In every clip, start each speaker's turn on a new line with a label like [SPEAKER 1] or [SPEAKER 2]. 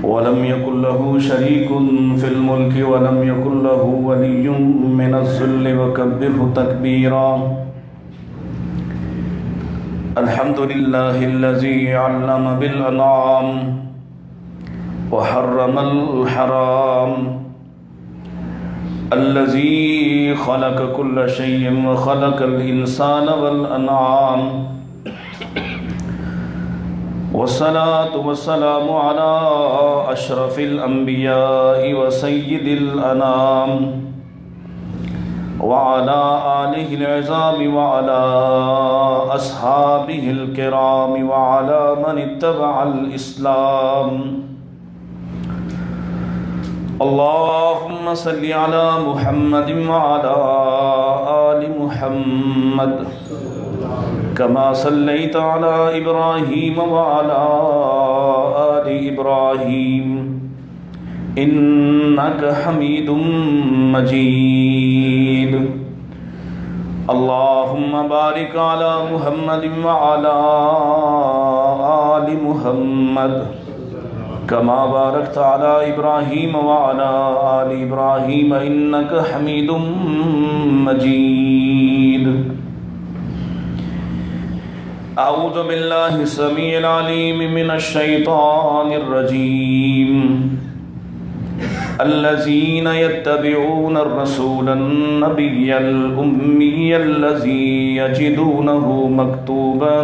[SPEAKER 1] ولم يكن له شريك في الملك ولم يكن له ولي من الذل وكبره تكبيرا. الحمد لله الذي علم بالأنعام وحرم الحرام، الذي خلق كل شيء وخلق الإنسان والأنعام، والصلاة والسلام على أشرف الأنبياء وسيد الأنام، وعلى آله العظام وعلى أصحابه الكرام وعلى من اتبع الإسلام. اللهم صل على محمد وعلى آل محمد كما صليت على إبراهيم وعلى آل إبراهيم إنك حميد مجيد. اللهم بارك على محمد وعلى آل محمد كما باركت على إبراهيم وعلى آل إبراهيم إنك حميد مجيد. أعوذ بالله السميع العليم من الشيطان الرجيم. الذين يتبعون الرسول النبي الأمي الذي يجدونه مكتوبا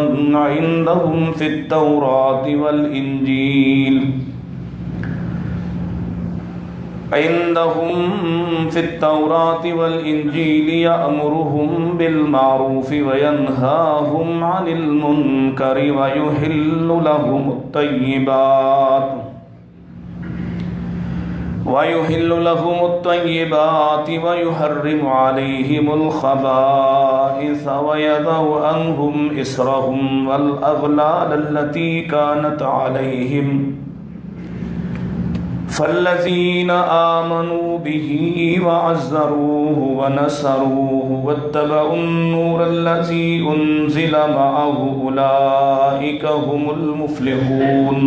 [SPEAKER 1] عندهم في التوراة والإنجيل يأمرهم بالمعروف وينهاهم عن المنكر ويحل لهم الطيبات ويحرم عليهم الخبائث ويضع عنهم إصرهم والأغلال التي كانت عليهم. فالذين آمنوا به وعزروه ونصروه واتبعوا النور الذي أنزل معه أولئك هم المفلحون.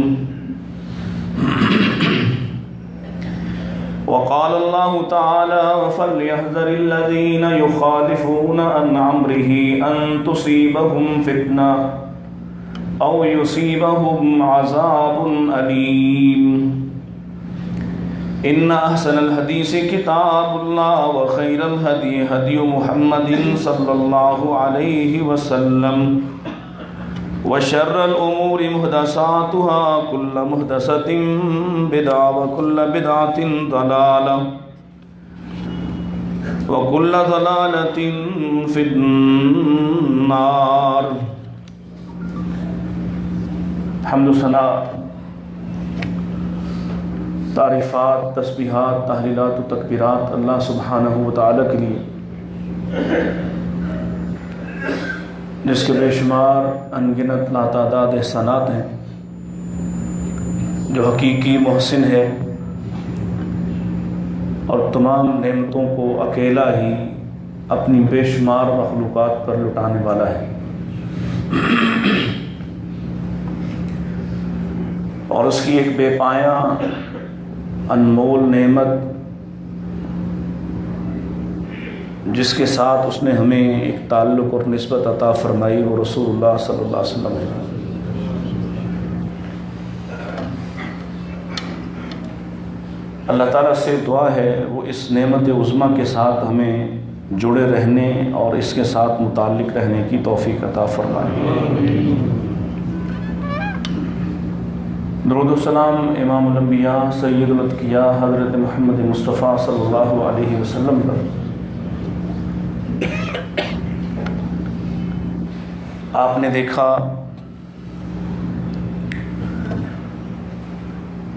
[SPEAKER 1] وقال الله تعالى: فليحذر الذين يخالفون عن أمره أن تصيبهم فتنة أو يصيبهم عذاب أليم. إن أحسن الحديث كتاب الله وخير الهدي هدي محمد صلى الله عليه وسلم وشر الأمور محدثاتها كل محدثة بدعة وكل بدعة ضلالة وكل ضلالة في النار. حمد و ثنا، تعریفات، تسبیحات، تحلیلات و تکبیرات اللہ سبحانہ و تعالیٰ کے لیے، جس کے بے شمار انگنت لاتعداد احسانات ہیں، جو حقیقی محسن ہے اور تمام نعمتوں کو اکیلا ہی اپنی بے شمار مخلوقات پر لٹانے والا ہے، اور اس کی ایک بے پایاں انمول نعمت جس کے ساتھ اس نے ہمیں ایک تعلق اور نسبت عطا فرمائی، وہ رسول اللہ صلی اللہ علیہ وسلم ہے۔ اللہ تعالیٰ سے دعا ہے وہ اس نعمت عظمیٰ کے ساتھ ہمیں جڑے رہنے اور اس کے ساتھ متعلق رہنے کی توفیق عطا فرمائے۔ درود و سلام امام الانبیاء سید الاتقیاء حضرت محمد مصطفیٰ صلی اللہ علیہ وسلم پر۔ آپ نے دیکھا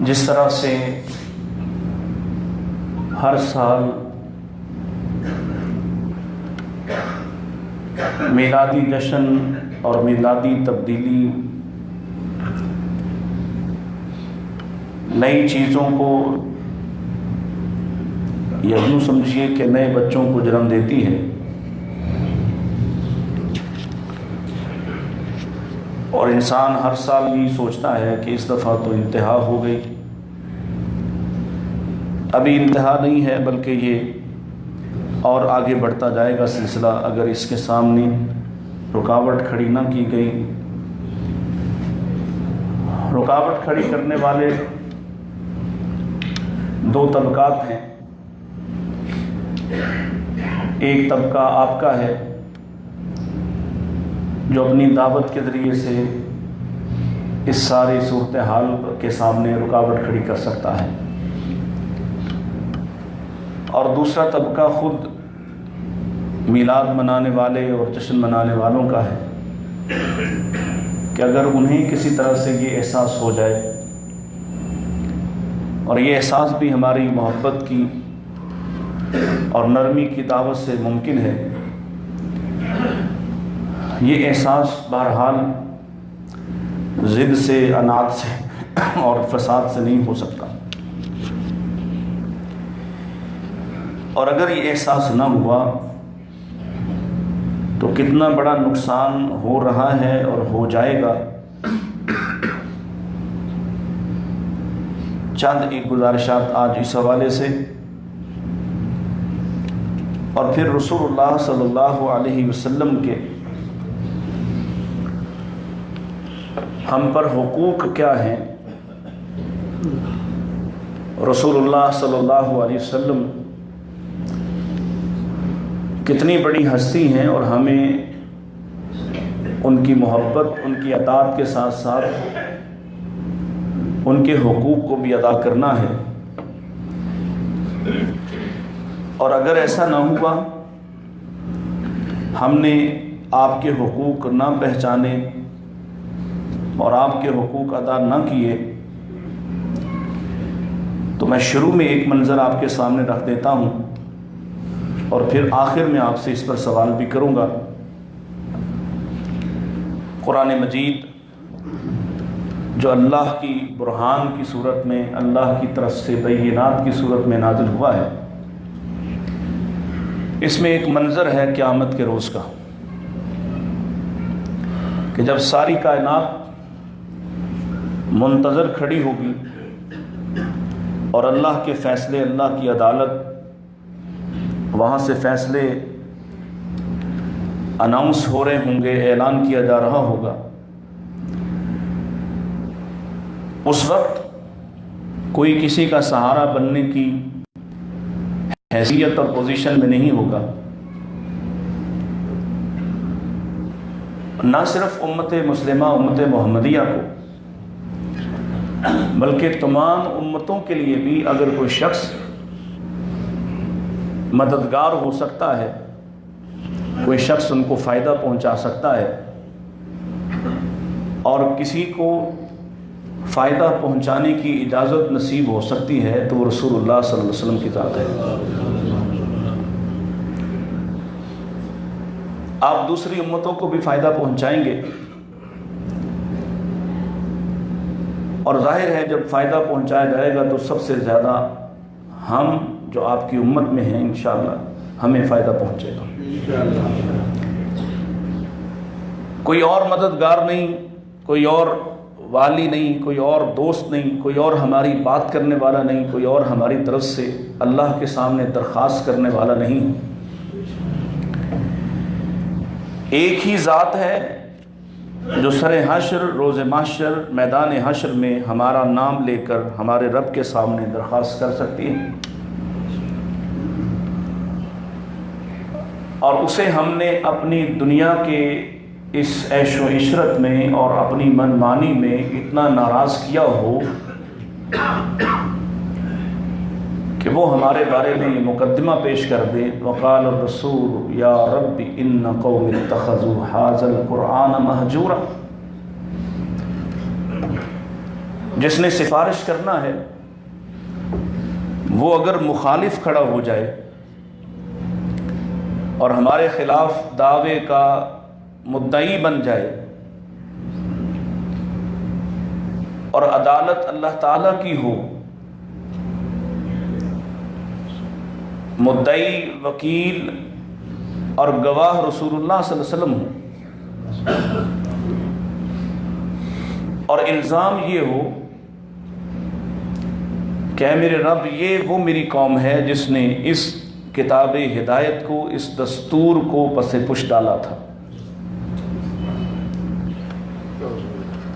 [SPEAKER 1] جس طرح سے ہر سال میلادی جشن اور میلادی تبدیلی نئی چیزوں کو یا یوں سمجھیے کہ نئے بچوں کو جنم دیتی ہے، اور انسان ہر سال یہ سوچتا ہے کہ اس دفعہ تو انتہا ہو گئی، ابھی انتہا نہیں ہے، بلکہ یہ اور آگے بڑھتا جائے گا سلسلہ اگر اس کے سامنے رکاوٹ کھڑی نہ کی گئی۔ رکاوٹ کھڑی کرنے والے دو طبقات ہیں۔ ایک طبقہ آپ کا ہے جو اپنی دعوت کے ذریعے سے اس ساری صورتحال کے سامنے رکاوٹ کھڑی کر سکتا ہے، اور دوسرا طبقہ خود میلاد منانے والے اور جشن منانے والوں کا ہے کہ اگر انہیں کسی طرح سے یہ احساس ہو جائے، اور یہ احساس بھی ہماری محبت کی اور نرمی کی دعوت سے ممکن ہے، یہ احساس بہرحال ضد سے، عناد سے اور فساد سے نہیں ہو سکتا۔ اور اگر یہ احساس نہ ہوا تو کتنا بڑا نقصان ہو رہا ہے اور ہو جائے گا۔ چند ایک گزارشات آج اس حوالے سے، اور پھر رسول اللہ صلی اللہ علیہ وسلم کے ہم پر حقوق کیا ہیں۔ رسول اللہ صلی اللہ علیہ وسلم کتنی بڑی ہستی ہیں، اور ہمیں ان کی محبت، ان کی اطاعت کے ساتھ ساتھ ان کے حقوق کو بھی ادا کرنا ہے۔ اور اگر ایسا نہ ہوا، ہم نے آپ کے حقوق نہ پہچانے اور آپ کے حقوق ادا نہ کیے، تو میں شروع میں ایک منظر آپ کے سامنے رکھ دیتا ہوں، اور پھر آخر میں آپ سے اس پر سوال بھی کروں گا۔ قرآن مجید جو اللہ کی برہان کی صورت میں، اللہ کی طرف سے بینات کی صورت میں نازل ہوا ہے، اس میں ایک منظر ہے قیامت کے روز کا، کہ جب ساری کائنات منتظر کھڑی ہوگی اور اللہ کے فیصلے، اللہ کی عدالت، وہاں سے فیصلے اناؤنس ہو رہے ہوں گے، اعلان کیا جا رہا ہوگا۔ اس وقت کوئی کسی کا سہارا بننے کی حیثیت اور پوزیشن میں نہیں ہوگا۔ نہ صرف امت مسلمہ، امت محمدیہ کو، بلکہ تمام امتوں کے لیے بھی اگر کوئی شخص مددگار ہو سکتا ہے، کوئی شخص ان کو فائدہ پہنچا سکتا ہے، اور کسی کو فائدہ پہنچانے کی اجازت نصیب ہو سکتی ہے، تو وہ رسول اللہ صلی اللہ علیہ وسلم کی ذات ہے۔ آپ دوسری امتوں کو بھی فائدہ پہنچائیں گے، اور ظاہر ہے جب فائدہ پہنچایا جائے گا تو سب سے زیادہ ہم جو آپ کی امت میں ہیں انشاءاللہ ہمیں فائدہ پہنچے گا۔ کوئی اور مددگار نہیں، کوئی اور والی نہیں، کوئی اور دوست نہیں، کوئی اور ہماری بات کرنے والا نہیں، کوئی اور ہماری طرف سے اللہ کے سامنے درخواست کرنے والا نہیں۔ ایک ہی ذات ہے جو سر حشر، روز محشر، میدان حشر میں ہمارا نام لے کر ہمارے رب کے سامنے درخواست کر سکتی ہے، اور اسے ہم نے اپنی دنیا کے اس عیش و عشرت میں اور اپنی منمانی میں اتنا ناراض کیا ہو کہ وہ ہمارے بارے میں یہ مقدمہ پیش کر دے، وقال الرسول یا رب ان قوم اتخذوا ھذا القرآن مہجورا۔ جس نے سفارش کرنا ہے وہ اگر مخالف کھڑا ہو جائے اور ہمارے خلاف دعوے کا مدعی بن جائے، اور عدالت اللہ تعالیٰ کی ہو، مدعی، وکیل اور گواہ رسول اللہ صلی اللہ علیہ وسلم ہو، اور الزام یہ ہو کہ اے میرے رب یہ وہ میری قوم ہے جس نے اس کتاب ہدایت کو، اس دستور کو پس پش ڈالا تھا،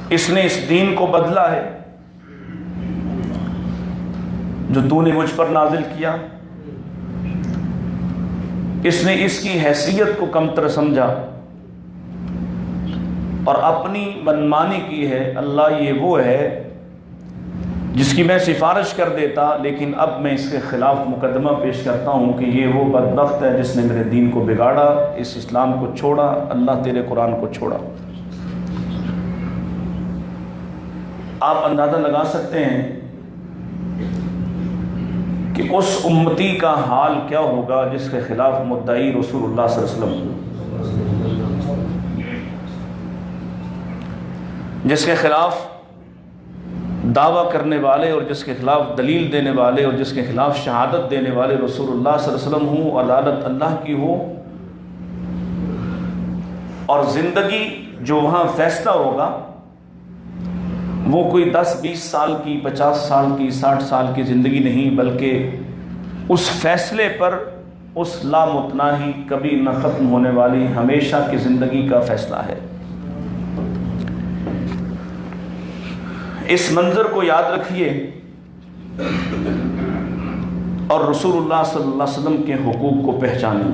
[SPEAKER 1] اس نے اس دین کو بدلا ہے جو تو نے مجھ پر نازل کیا، اس نے اس کی حیثیت کو کمتر سمجھا اور اپنی منمانی کی ہے۔ اللہ یہ وہ ہے جس کی میں سفارش کر دیتا، لیکن اب میں اس کے خلاف مقدمہ پیش کرتا ہوں کہ یہ وہ بدبخت ہے جس نے میرے دین کو بگاڑا، اس اسلام کو چھوڑا، اللہ تیرے قرآن کو چھوڑا۔ آپ اندازہ لگا سکتے ہیں کہ اس امتی کا حال کیا ہوگا جس کے خلاف مدعی رسول اللہ صلی اللہ علیہ وسلم، جس کے خلاف دعویٰ کرنے والے اور جس کے خلاف دلیل دینے والے اور جس کے خلاف شہادت دینے والے رسول اللہ صلی اللہ علیہ وسلم ہوں، عدالت اللہ کی ہو، اور زندگی جو وہاں فیصلہ ہوگا وہ کوئی 10-20 سال کی، 50 سال کی، 60 سال کی زندگی نہیں، بلکہ اس فیصلے پر اس لامتناہی، کبھی نہ ختم ہونے والی ہمیشہ کی زندگی کا فیصلہ ہے۔ اس منظر کو یاد رکھیے اور رسول اللہ صلی اللہ علیہ وسلم کے حقوق کو پہچانیں،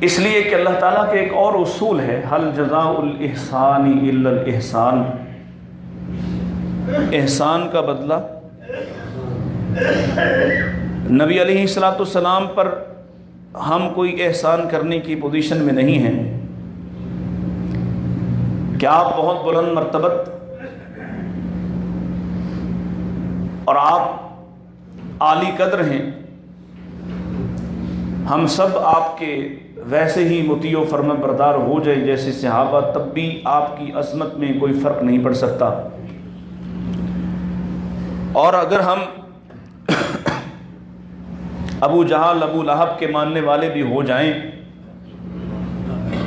[SPEAKER 1] اس لیے کہ اللہ تعالیٰ کے ایک اور اصول ہے، حل جزاء الاحسان الا الاحسان، احسان کا بدلہ۔ نبی علیہ الصلوۃ والسلام پر ہم کوئی احسان کرنے کی پوزیشن میں نہیں ہیں کہ آپ بہت بلند مرتبت اور آپ عالی قدر ہیں، ہم سب آپ کے ویسے ہی مطیع و فرما بردار ہو جائے جیسے صحابہ، تب بھی آپ کی عظمت میں کوئی فرق نہیں پڑ سکتا۔ اور اگر ہم ابو جہل، ابو لہب کے ماننے والے بھی ہو جائیں،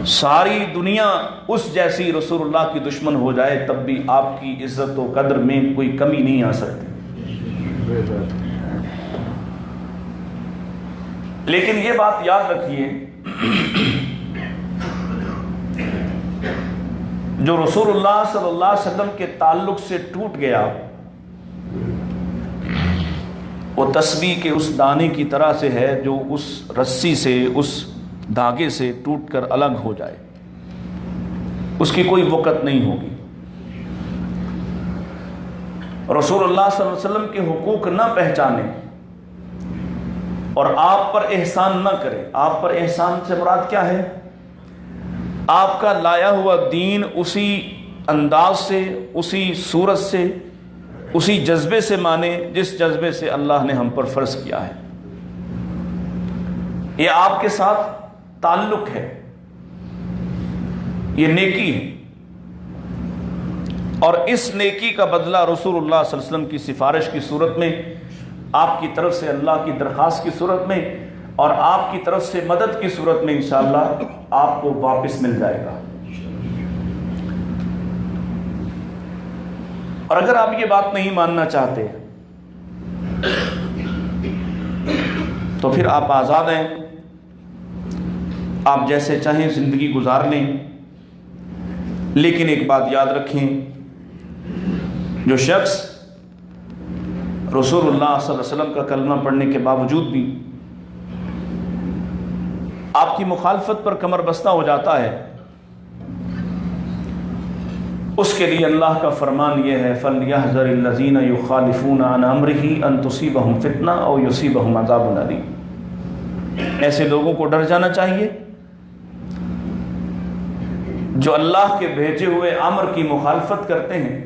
[SPEAKER 1] ساری دنیا اس جیسی رسول اللہ کی دشمن ہو جائے، تب بھی آپ کی عزت و قدر میں کوئی کمی نہیں آ سکتی۔ لیکن یہ بات یاد رکھیے، جو رسول اللہ صلی اللہ علیہ وسلم کے تعلق سے ٹوٹ گیا، وہ تسبیح کے اس دانے کی طرح سے ہے جو اس رسی سے، اس دھاگے سے ٹوٹ کر الگ ہو جائے، اس کی کوئی وقت نہیں ہوگی۔ رسول اللہ صلی اللہ علیہ وسلم کے حقوق نہ پہچانے اور آپ پر احسان نہ کرے۔ آپ پر احسان سے مراد کیا ہے؟ آپ کا لایا ہوا دین اسی انداز سے، اسی صورت سے، اسی جذبے سے مانے جس جذبے سے اللہ نے ہم پر فرض کیا ہے۔ یہ آپ کے ساتھ تعلق ہے، یہ نیکی ہے، اور اس نیکی کا بدلہ رسول اللہ صلی اللہ علیہ وسلم کی سفارش کی صورت میں، آپ کی طرف سے اللہ کی درخواست کی صورت میں، اور آپ کی طرف سے مدد کی صورت میں انشاءاللہ آپ کو واپس مل جائے گا۔ اور اگر آپ یہ بات نہیں ماننا چاہتے تو پھر آپ آزاد ہیں، آپ جیسے چاہیں زندگی گزار لیں، لیکن ایک بات یاد رکھیں، جو شخص رسول اللہ صلی اللہ علیہ وسلم کا کلمہ پڑھنے کے باوجود بھی آپ کی مخالفت پر کمر بستہ ہو جاتا ہے، اس کے لیے اللہ کا فرمان یہ ہے، فَلْيَحْذَرِ الَّذِينَ يُخَالِفُونَ عَنْ أَمْرِهِ أَن تُصِيبَهُمْ فِتْنَةٌ أَوْ يُصِيبَهُمْ عَذَابٌ أَلِيمٌ۔ ایسے لوگوں کو ڈر جانا چاہیے جو اللہ کے بھیجے ہوئے امر کی مخالفت کرتے ہیں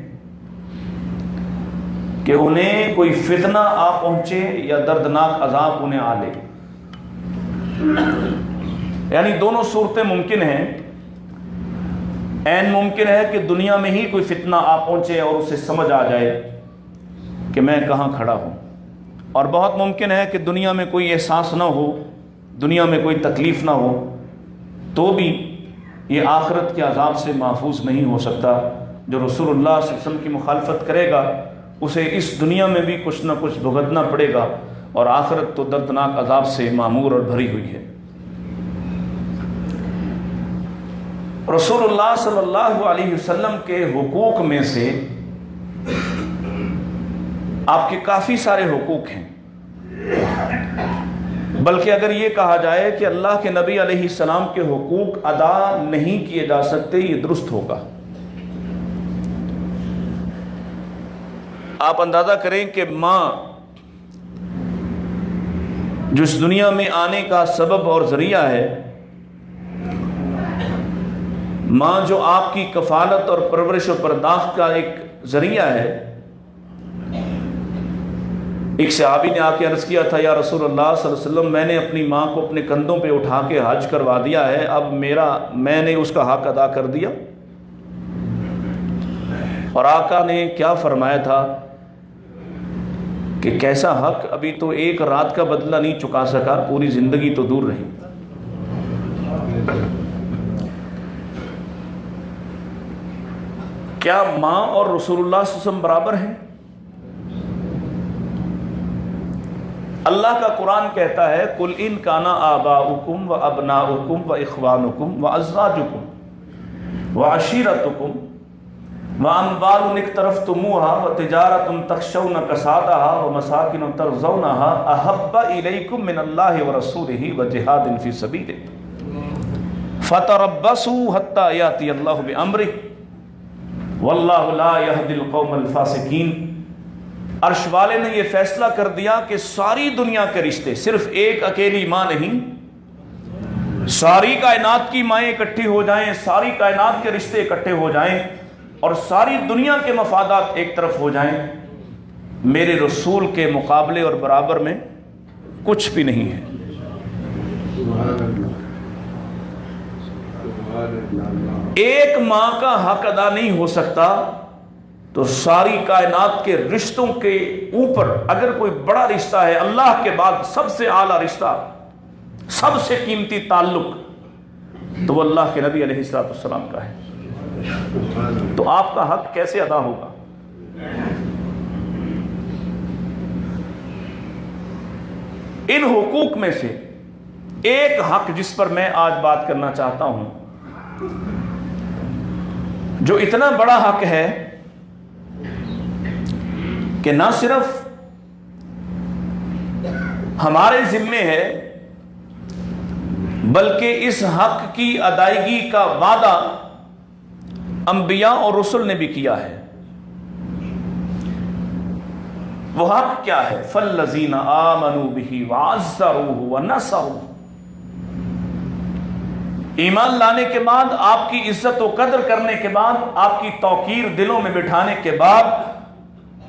[SPEAKER 1] کہ انہیں کوئی فتنہ آ پہنچے یا دردناک عذاب انہیں آ لے۔ یعنی دونوں صورتیں ممکن ہیں، عین ممکن ہے کہ دنیا میں ہی کوئی فتنہ آ پہنچے اور اسے سمجھ آ جائے کہ میں کہاں کھڑا ہوں، اور بہت ممکن ہے کہ دنیا میں کوئی احساس نہ ہو، دنیا میں کوئی تکلیف نہ ہو، تو بھی یہ آخرت کے عذاب سے محفوظ نہیں ہو سکتا۔ جو رسول اللہ صلی اللہ علیہ وسلم کی مخالفت کرے گا اسے اس دنیا میں بھی کچھ نہ کچھ بھگتنا پڑے گا، اور آخرت تو دردناک عذاب سے معمور اور بھری ہوئی ہے۔ رسول اللہ صلی اللہ علیہ وسلم کے حقوق میں سے آپ کے کافی سارے حقوق ہیں، بلکہ اگر یہ کہا جائے کہ اللہ کے نبی علیہ السلام کے حقوق ادا نہیں کیے جا سکتے، یہ درست ہوگا۔ آپ اندازہ کریں کہ ماں جو اس دنیا میں آنے کا سبب اور ذریعہ ہے، ماں جو آپ کی کفالت اور پرورش و پرداخت کا ایک ذریعہ ہے، ایک صحابی نے آ کے عرض کیا تھا، یا رسول اللہ صلی اللہ علیہ وسلم، میں نے اپنی ماں کو اپنے کندھوں پہ اٹھا کے حج کروا دیا ہے، اب میں نے اس کا حق ادا کر دیا؟ اور آقا نے کیا فرمایا تھا کہ کیسا حق؟ ابھی تو ایک رات کا بدلہ نہیں چکا سکا، پوری زندگی تو دور رہی۔ کیا ماں اور رسول اللہ صلی اللہ علیہ وسلم برابر ہیں؟ اللہ کا قرآن کہتا ہے، قُلْ إِنْ كَانَ آبَاؤُكُمْ وَأَبْنَاؤُكُمْ وَإِخْوَانُكُمْ وَأَزْوَاجُكُمْ وَعَشِيرَتُكُمْ وَأَمْوَالٌ اقْتَرَفْتُمُوهَا وَتِجَارَةٌ تَخْشَوْنَ كَسَادَهَا وَمَسَاكِنُ تَرْضَوْنَهَا أَحَبَّ إِلَيْكُم مِّنَ اللَّهِ وَرَسُولِهِ وَجِهَادٍ فِي سَبِيلِهِ فَتَرَبَّصُوا حَتَّىٰ يَأْتِيَ اللَّهُ بِأَمْرِهِ وَاللَّهُ لَا يَهْدِي الْقَوْمَ الْفَاسِقِينَ۔ عرش والے نے یہ فیصلہ کر دیا کہ ساری دنیا کے رشتے، صرف ایک اکیلی ماں نہیں، ساری کائنات کی مائیں اکٹھی ہو جائیں، ساری کائنات کے رشتے اکٹھے ہو جائیں اور ساری دنیا کے مفادات ایک طرف ہو جائیں، میرے رسول کے مقابلے اور برابر میں کچھ بھی نہیں ہے۔ ایک ماں کا حق ادا نہیں ہو سکتا تو ساری کائنات کے رشتوں کے اوپر اگر کوئی بڑا رشتہ ہے، اللہ کے بعد سب سے اعلیٰ رشتہ، سب سے قیمتی تعلق، تو وہ اللہ کے نبی علیہ السلام کا ہے۔ تو آپ کا حق کیسے ادا ہوگا؟ ان حقوق میں سے ایک حق جس پر میں آج بات کرنا چاہتا ہوں، جو اتنا بڑا حق ہے کہ نہ صرف ہمارے ذمے ہے بلکہ اس حق کی ادائیگی کا وعدہ انبیاء اور رسل نے بھی کیا ہے۔ وہ حق کیا ہے؟ فَالَّذِينَ آمَنُوا بِهِ وَعَزَّرُوهُ وَنَصَرُوهُ۔ ایمان لانے کے بعد، آپ کی عزت و قدر کرنے کے بعد، آپ کی توقیر دلوں میں بٹھانے کے بعد،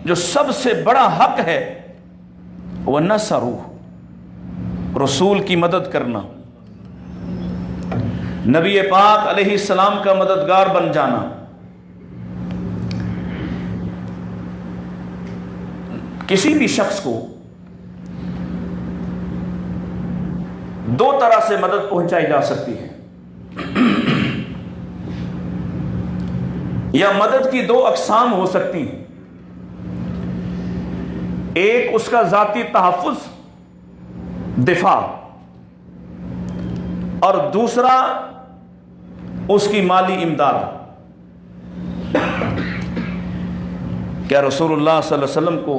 [SPEAKER 1] جو سب سے بڑا حق ہے وَنَصَرُوهُ، رسول کی مدد کرنا، نبی پاک علیہ السلام کا مددگار بن جانا۔ کسی بھی شخص کو دو طرح سے مدد پہنچائی جا سکتی ہے، یا مدد کی دو اقسام ہو سکتی ہیں۔ ایک اس کا ذاتی تحفظ، دفاع، اور دوسرا اس کی مالی امداد۔ کیا رسول اللہ صلی اللہ علیہ وسلم کو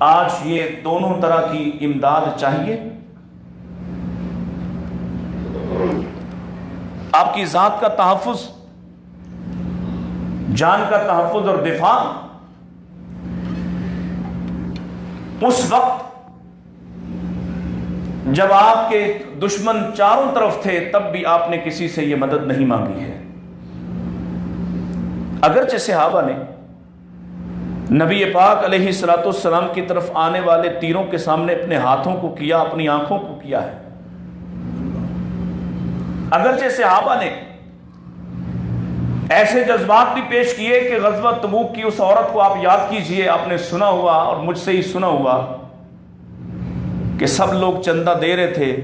[SPEAKER 1] آج یہ دونوں طرح کی امداد چاہیے؟ آپ کی ذات کا تحفظ، جان کا تحفظ اور دفاع اس وقت جب آپ کے دشمن چاروں طرف تھے، تب بھی آپ نے کسی سے یہ مدد نہیں مانگی ہے۔ اگرچہ صحابہ نے نبی پاک علیہ السلام کی طرف آنے والے تیروں کے سامنے اپنے ہاتھوں کو کیا، اپنی آنکھوں کو کیا ہے، اگرچہ صحابہ نے ایسے جذبات بھی پیش کیے کہ غزوہ تبوک کی اس عورت کو آپ یاد کیجئے، آپ نے سنا ہوا اور مجھ سے ہی سنا ہوا کہ سب لوگ چندہ دے رہے تھے،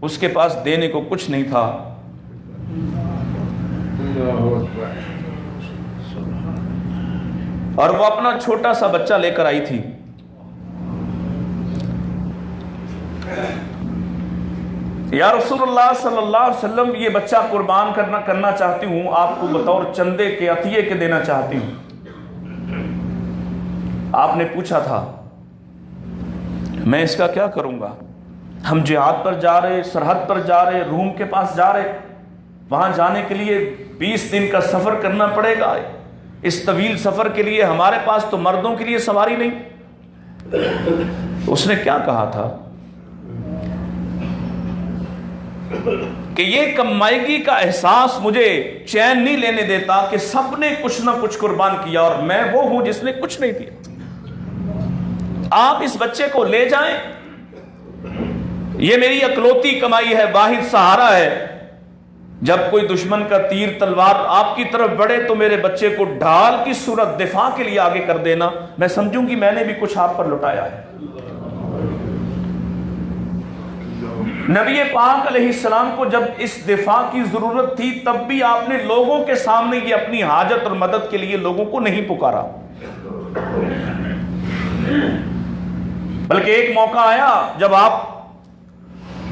[SPEAKER 1] اس کے پاس دینے کو کچھ نہیں تھا، اور وہ اپنا چھوٹا سا بچہ لے کر آئی تھی. یا رسول اللہ صلی اللہ علیہ وسلم یہ بچہ قربان کرنا چاہتی ہوں، آپ کو بطور چندے کے عطیے کے دینا چاہتی ہوں. آپ نے پوچھا تھا میں اس کا کیا کروں گا؟ ہم جہاد پر جا رہے، سرحد پر جا رہے، روم کے پاس جا رہے، وہاں جانے کے لیے 20 دن کا سفر کرنا پڑے گا. اس طویل سفر کے لیے ہمارے پاس تو مردوں کے لیے سواری نہیں. اس نے کیا کہا تھا کہ یہ کمائیگی کا احساس مجھے چین نہیں لینے دیتا کہ سب نے کچھ نہ کچھ قربان کیا اور میں وہ ہوں جس نے کچھ نہیں دیا. آپ اس بچے کو لے جائیں، یہ میری اکلوتی کمائی ہے، واحد سہارا ہے. جب کوئی دشمن کا تیر تلوار آپ کی طرف بڑھے تو میرے بچے کو ڈھال کی صورت دفاع کے لیے آگے کر دینا، میں سمجھوں گی میں نے بھی کچھ آپ پر لٹایا ہے. نبی پاک علیہ السلام کو جب اس دفاع کی ضرورت تھی تب بھی آپ نے لوگوں کے سامنے یہ اپنی حاجت اور مدد کے لیے لوگوں کو نہیں پکارا، بلکہ ایک موقع آیا جب آپ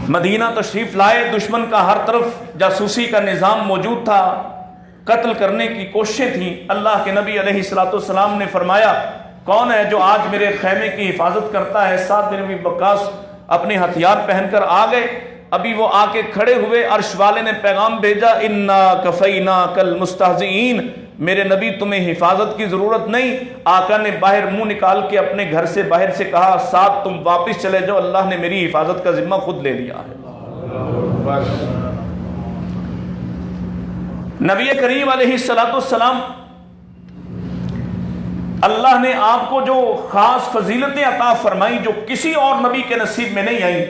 [SPEAKER 1] مدینہ تشریف لائے، دشمن کا ہر طرف جاسوسی کا نظام موجود تھا، قتل کرنے کی کوششیں تھیں. اللہ کے نبی علیہ الصلوۃ والسلام نے فرمایا کون ہے جو آج میرے خیمے کی حفاظت کرتا ہے؟ سعد بن ابی وقاص اپنے ہتھیار پہن کر آ گئے. ابھی وہ آ کے کھڑے ہوئے، عرش والے نے پیغام بھیجا انا کفیناک المستہزئین، میرے نبی تمہیں حفاظت کی ضرورت نہیں. آقا نے باہر منہ نکال کے اپنے گھر سے باہر سے کہا سعد تم واپس چلے جاؤ، اللہ نے میری حفاظت کا ذمہ خود لے لیا ہے. نبی کریم علیہ السلام اللہ نے آپ کو جو خاص فضیلتیں عطا فرمائی جو کسی اور نبی کے نصیب میں نہیں آئیں،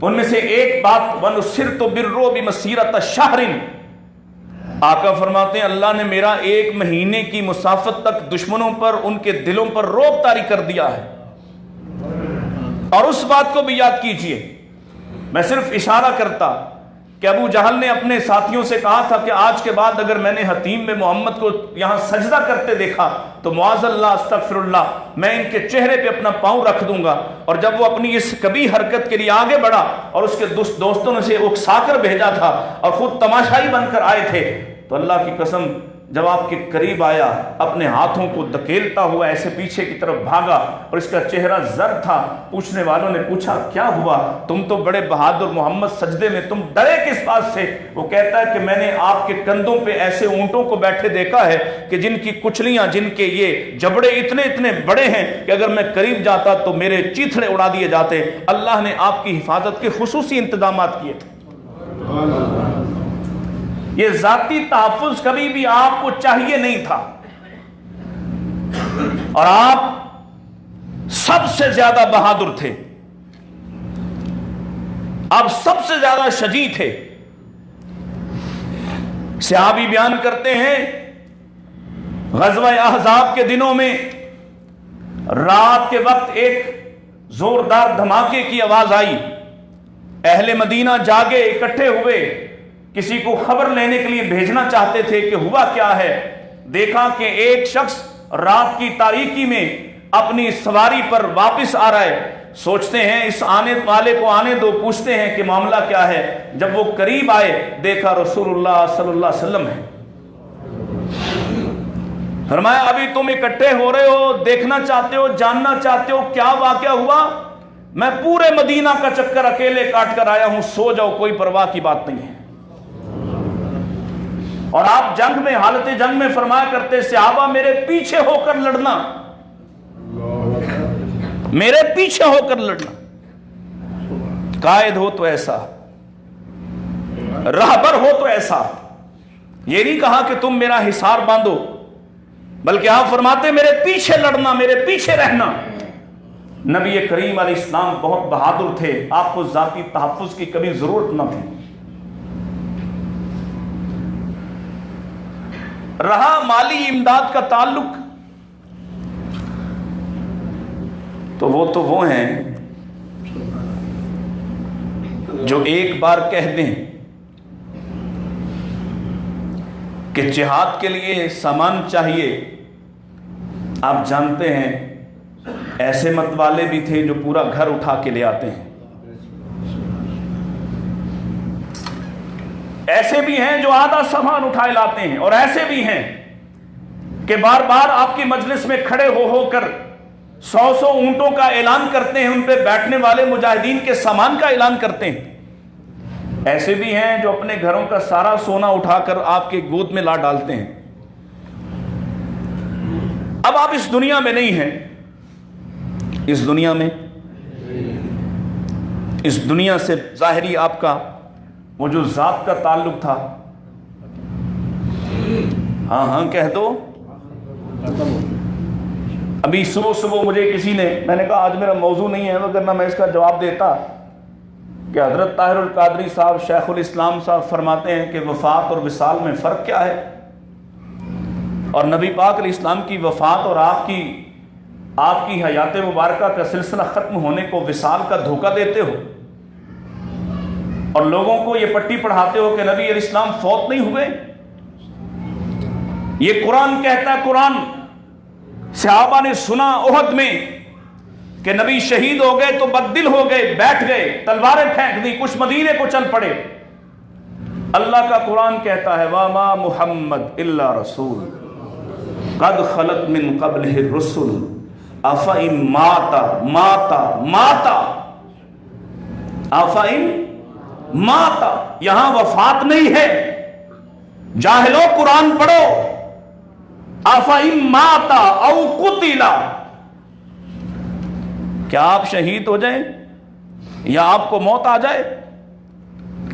[SPEAKER 1] ان میں سے ایک بات وَنُصِرْتُ بِالرُّعْبِ مَسِيرَةَ شَهْرٍ، آقا فرماتے ہیں اللہ نے میرا 1 مہینے کی مسافت تک دشمنوں پر ان کے دلوں پر رعب طاری کر دیا ہے. اور اس بات کو بھی یاد کیجئے، میں صرف اشارہ کرتا کہ ابو جہل نے اپنے ساتھیوں سے کہا تھا کہ آج کے بعد اگر میں نے حتیم میں محمد کو یہاں سجدہ کرتے دیکھا تو معاذ اللہ استغفر اللہ میں ان کے چہرے پہ اپنا پاؤں رکھ دوں گا. اور جب وہ اپنی اس کبھی حرکت کے لیے آگے بڑھا اور اس کے دوستوں نے اسے اکسا کر بھیجا تھا اور خود تماشائی بن کر آئے تھے، تو اللہ کی قسم جب آپ کے قریب آیا اپنے ہاتھوں کو دھکیلتا ہوا ایسے پیچھے کی طرف بھاگا اور اس کا چہرہ زرد تھا. پوچھنے والوں نے پوچھا کیا ہوا؟ تم تو بڑے بہادر محمد سجدے میں، تم ڈرے کس بات سے؟ وہ کہتا ہے کہ میں نے آپ کے کندھوں پہ ایسے اونٹوں کو بیٹھے دیکھا ہے کہ جن کی کچلیاں، جن کے یہ جبڑے اتنے بڑے ہیں کہ اگر میں قریب جاتا تو میرے چیتھڑے اڑا دیے جاتے. اللہ نے آپ کی حفاظت کے خصوصی انتظامات کیے تھے. یہ ذاتی تحفظ کبھی بھی آپ کو چاہیے نہیں تھا، اور آپ سب سے زیادہ بہادر تھے، آپ سب سے زیادہ شجاع تھے. صحابی بیان کرتے ہیں غزوہ احزاب کے دنوں میں رات کے وقت ایک زوردار دھماکے کی آواز آئی. اہل مدینہ جاگے، اکٹھے ہوئے، کسی کو خبر لینے کے لیے بھیجنا چاہتے تھے کہ ہوا کیا ہے. دیکھا کہ ایک شخص رات کی تاریکی میں اپنی سواری پر واپس آ رہا ہے. سوچتے ہیں اس آنے والے کو آنے دو، پوچھتے ہیں کہ معاملہ کیا ہے. جب وہ قریب آئے دیکھا رسول اللہ صلی اللہ علیہ وسلم ہے. فرمایا ابھی تم اکٹھے ہو رہے ہو، دیکھنا چاہتے ہو، جاننا چاہتے ہو کیا واقعہ ہوا؟ میں پورے مدینہ کا چکر اکیلے کاٹ کر آیا ہوں، سو جاؤ، کوئی پرواہ کی بات نہیں ہے. اور آپ جنگ میں، حالت جنگ میں فرمایا کرتے صحابہ میرے پیچھے ہو کر لڑنا، میرے پیچھے ہو کر لڑنا. قائد ہو تو ایسا، راہبر ہو تو ایسا. یہ نہیں کہا کہ تم میرا حصار باندھو، بلکہ آپ فرماتے میرے پیچھے لڑنا، میرے پیچھے رہنا. نبی کریم علیہ السلام بہت بہادر تھے، آپ کو ذاتی تحفظ کی کبھی ضرورت نہ تھی. رہا مالی امداد کا تعلق، تو وہ ہیں جو ایک بار کہہ دیں کہ جہاد کے لیے سامان چاہیے، آپ جانتے ہیں ایسے مت والے بھی تھے جو پورا گھر اٹھا کے لے آتے ہیں، ایسے بھی ہیں جو آدھا سامان اٹھائے لاتے ہیں، اور ایسے بھی ہیں کہ بار بار آپ کی مجلس میں کھڑے ہو کر 100 اونٹوں کا اعلان کرتے ہیں، ان پہ بیٹھنے والے مجاہدین کے سامان کا اعلان کرتے ہیں۔ ایسے بھی ہیں جو اپنے گھروں کا سارا سونا اٹھا کر آپ کے گود میں لا ڈالتے ہیں۔ اب آپ اس دنیا میں نہیں ہیں، اس دنیا میں، اس دنیا سے ظاہری آپ کا وہ جو ذات کا تعلق تھا، ہاں ہاں کہہ دو۔ ابھی صبح مجھے کسی نے، میں نے کہا آج میرا موضوع نہیں ہے، وگرنہ میں اس کا جواب دیتا کہ حضرت طاہر القادری صاحب شیخ الاسلام صاحب فرماتے ہیں کہ وفات اور وصال میں فرق کیا ہے، اور نبی پاک علیہ السلام کی وفات اور آپ کی حیات مبارکہ کا سلسلہ ختم ہونے کو وصال کا دھوکہ دیتے ہو، اور لوگوں کو یہ پٹی پڑھاتے ہو کہ نبی علیہ السلام فوت نہیں ہوئے۔ یہ قرآن کہتا ہے، قرآن صحابہ نے سنا احد میں کہ نبی شہید ہو گئے تو بددل ہو گئے، بیٹھ گئے، تلواریں پھینک دی، کچھ مدینے کو چل پڑے۔ اللہ کا قرآن کہتا ہے وَمَا مُحَمَّدٌ إِلَّا رَسُولٌ قَدْ خَلَتْ مِن قَبْلِهِ الرُّسُلُ أَفَإِن مَاتَ یہاں وفات نہیں ہے، جاہلو قرآن پڑھو۔ أَفَإِن مَاتَ أَوْ قُتِلَ، کیا آپ شہید ہو جائیں یا آپ کو موت آ جائے؟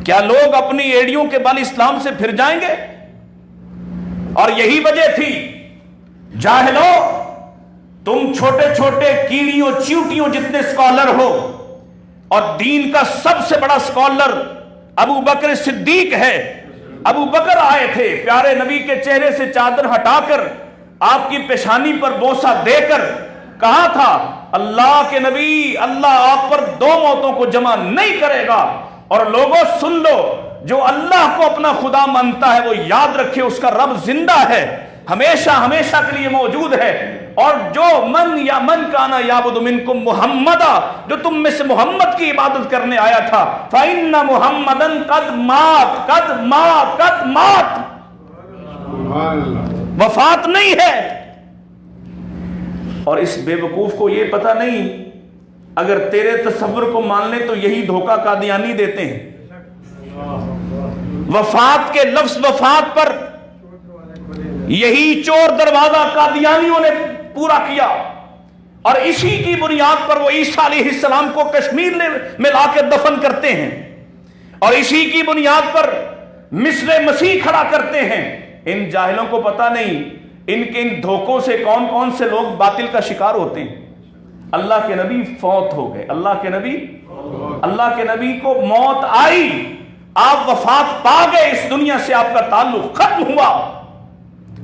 [SPEAKER 1] کیا لوگ اپنی ایڑیوں کے بل اسلام سے پھر جائیں گے؟ اور یہی وجہ تھی، جاہلو تم چھوٹے چھوٹے کیڑیوں چیوٹیوں جتنے سکالر ہو، اور دین کا سب سے بڑا سکالر ابو بکر صدیق ہے۔ ابو بکر آئے تھے پیارے نبی کے چہرے سے چادر ہٹا کر آپ کی پیشانی پر بوسہ دے کر کہا تھا اللہ کے نبی، اللہ آپ پر 2 موتوں کو جمع نہیں کرے گا۔ اور لوگوں سن لو، جو اللہ کو اپنا خدا مانتا ہے وہ یاد رکھے اس کا رب زندہ ہے، ہمیشہ ہمیشہ کے لیے موجود ہے۔ اور جو من کانا یعبد منکم محمدا، جو تم میں سے محمد کی عبادت کرنے آیا تھا، فإن محمدًا قد مات، وفات نہیں ہے۔ اور اس بے وقوف کو یہ پتہ نہیں، اگر تیرے تصور کو مان لے تو یہی دھوکہ قادیانی دیتے ہیں۔ وفات کے لفظ وفات پر یہی چور دروازہ قادیانیوں نے پورا کیا، اور اسی کی بنیاد پر وہ عیسیٰ علیہ السلام کو کشمیر میں لا کے دفن کرتے ہیں، اور اسی کی بنیاد پر مصر مسیح کھڑا کرتے ہیں۔ ان جاہلوں کو پتہ نہیں ان کے ان دھوکوں سے کون کون سے لوگ باطل کا شکار ہوتے ہیں۔ اللہ کے نبی فوت ہو گئے، اللہ کے نبی کو موت آئی، آپ وفات پا گئے، اس دنیا سے آپ کا تعلق ختم ہوا۔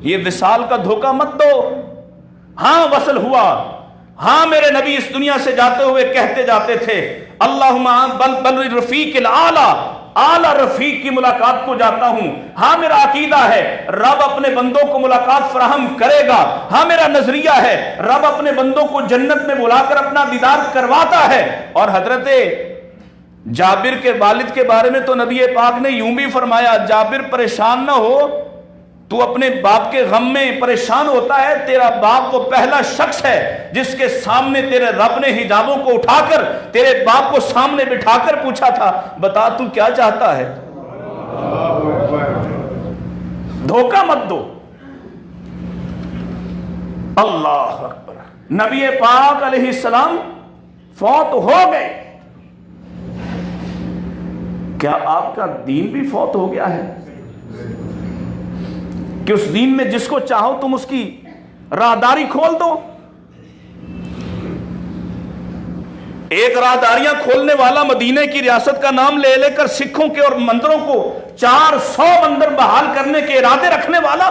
[SPEAKER 1] یہ وصال کا دھوکہ مت دو۔ ہاں وصل ہوا، ہاں میرے نبی اس دنیا سے جاتے ہوئے کہتے جاتے تھے اللہم بل رفیق الاعلی، اعلی رفیق کی ملاقات کو جاتا ہوں۔ ہاں میرا عقیدہ ہے رب اپنے بندوں کو ملاقات فراہم کرے گا، ہاں میرا نظریہ ہے رب اپنے بندوں کو جنت میں بلا کر اپنا دیدار کرواتا ہے۔ اور حضرت جابر کے والد کے بارے میں تو نبی پاک نے یوں بھی فرمایا جابر پریشان نہ ہو، تو اپنے باپ کے غم میں پریشان ہوتا ہے، تیرا باپ وہ پہلا شخص ہے جس کے سامنے تیرے رب نے حجابوں کو اٹھا کر تیرے باپ کو سامنے بٹھا کر پوچھا تھا بتا تو کیا چاہتا ہے۔ دھوکہ مت دو۔ اللہ اکبر، نبی پاک علیہ السلام فوت ہو گئے، کیا آپ کا دین بھی فوت ہو گیا ہے کہ اس دین میں جس کو چاہو تم اس کی راہداری کھول دو؟ ایک راہداریاں کھولنے والا مدینے کی ریاست کا نام لے لے کر سکھوں کے اور مندروں کو 400 مندر بحال کرنے کے ارادے رکھنے والا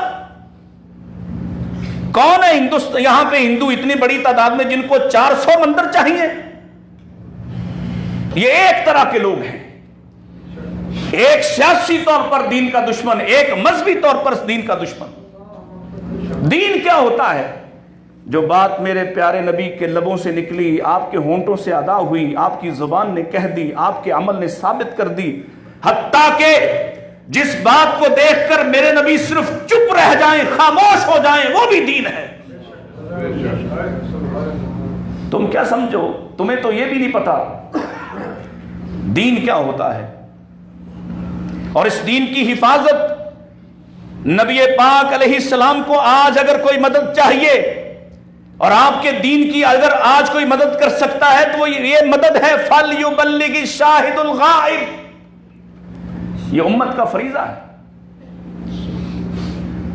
[SPEAKER 1] کون ہے؟ یہاں پہ ہندو اتنی بڑی تعداد میں جن کو 400 مندر چاہیے، یہ ایک طرح کے لوگ ہیں۔ ایک سیاسی طور پر دین کا دشمن، ایک مذہبی طور پر دین کا دشمن۔ دین کیا ہوتا ہے؟ جو بات میرے پیارے نبی کے لبوں سے نکلی، آپ کے ہونٹوں سے ادا ہوئی، آپ کی زبان نے کہہ دی، آپ کے عمل نے ثابت کر دی، حتیٰ کہ جس بات کو دیکھ کر میرے نبی صرف چپ رہ جائیں، خاموش ہو جائیں، وہ بھی دین ہے۔ تم کیا سمجھو؟ تمہیں تو یہ بھی نہیں پتا دین کیا ہوتا ہے۔ اور اس دین کی حفاظت نبی پاک علیہ السلام کو آج اگر کوئی مدد چاہیے اور آپ کے دین کی اگر آج کوئی مدد کر سکتا ہے تو وہ یہ مدد ہے فَلْيُبَلِّغِ الشَّاهِدُ الْغَائِبُ، یہ امت کا فریضہ ہے۔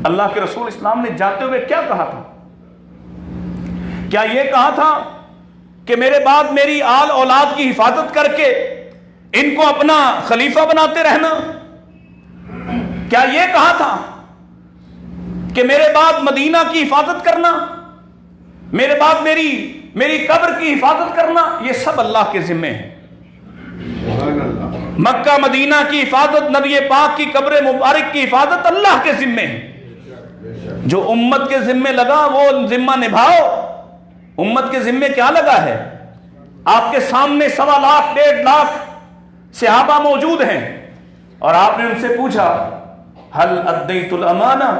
[SPEAKER 1] اللہ کے رسول اسلام نے جاتے ہوئے کیا کہا تھا؟ کیا یہ کہا تھا کہ میرے بعد میری آل اولاد کی حفاظت کر کے ان کو اپنا خلیفہ بناتے رہنا؟ کیا یہ کہا تھا کہ میرے بعد مدینہ کی حفاظت کرنا، میرے بعد میری قبر کی حفاظت کرنا؟ یہ سب اللہ کے ذمے ہے۔ مکہ مدینہ کی حفاظت، نبی پاک کی قبر مبارک کی حفاظت اللہ کے ذمے ہے۔ جو امت کے ذمے لگا وہ ذمہ نبھاؤ۔ امت کے ذمے کیا لگا ہے؟ آپ کے سامنے 1.25 لاکھ 1.5 لاکھ صحابہ موجود ہیں اور آپ نے ان سے پوچھا حل ادیت الامانہ،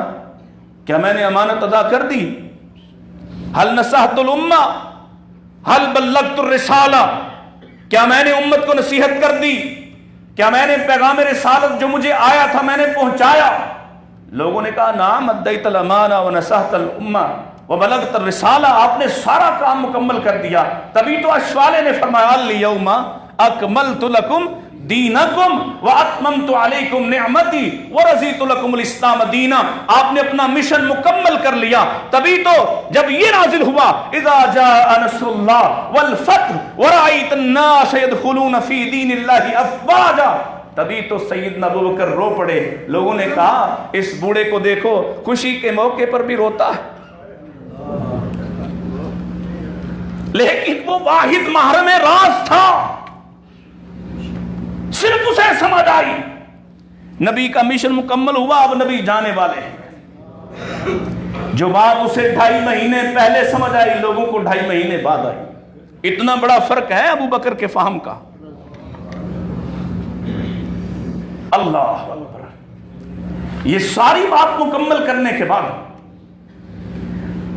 [SPEAKER 1] کیا میں نے امانت ادا کر دی؟ حل نصحت الامہ، حل بلغت الرسالہ، کیا میں نے امت کو نصیحت کر دی؟ کیا میں نے پیغام رسالت جو مجھے آیا تھا میں نے پہنچایا؟ لوگوں نے کہا نعم ادیت الامانہ ونصحت الامہ وبلغت الرسالہ، آپ نے سارا کام مکمل کر دیا۔ تبھی تو اشوالے نے فرمایا الیوم اکملت لکم دینکم واتممت علیکم نعمتی ورضیت لکم الاسلام دینا۔ آپ نے اپنا مشن مکمل کر لیا۔ تبھی تو جب یہ نازل ہوا اذا جاء نصر اللہ والفتح ورأیت الناس يدخلون فی دین اللہ افواجا، تبھی تو سیدنا ابوبکر رو پڑے۔ لوگوں نے کہا اس بوڑھے کو دیکھو خوشی کے موقع پر بھی روتا ہے، لیکن وہ واحد محرم راز تھا، صرف اسے سمجھ آئی۔ نبی کا مشن مکمل ہوا، اب نبی جانے والے ہیں۔ جو بات اسے 2.5 مہینے پہلے سمجھ آئی لوگوں کو 2.5 مہینے بعد آئی۔ اتنا بڑا فرق ہے ابو بکر کے فہم کا۔ اللہ اکبر۔ یہ ساری بات مکمل کرنے کے بعد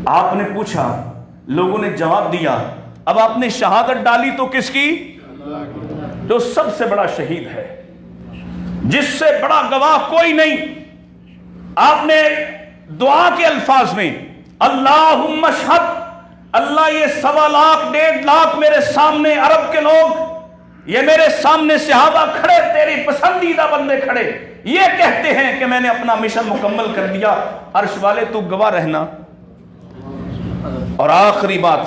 [SPEAKER 1] آپ نے پوچھا، لوگوں نے جواب دیا، اب آپ نے شہادت ڈالی تو کس کی؟ جو سب سے بڑا شہید ہے، جس سے بڑا گواہ کوئی نہیں۔ آپ نے دعا کے الفاظ میں اللہم اشہد، اللہ یہ 1.25 لاکھ 1.5 لاکھ میرے سامنے عرب کے لوگ، یہ میرے سامنے صحابہ کھڑے، تیری پسندیدہ بندے کھڑے، یہ کہتے ہیں کہ میں نے اپنا مشن مکمل کر دیا، عرش والے تو گواہ رہنا۔ اور آخری بات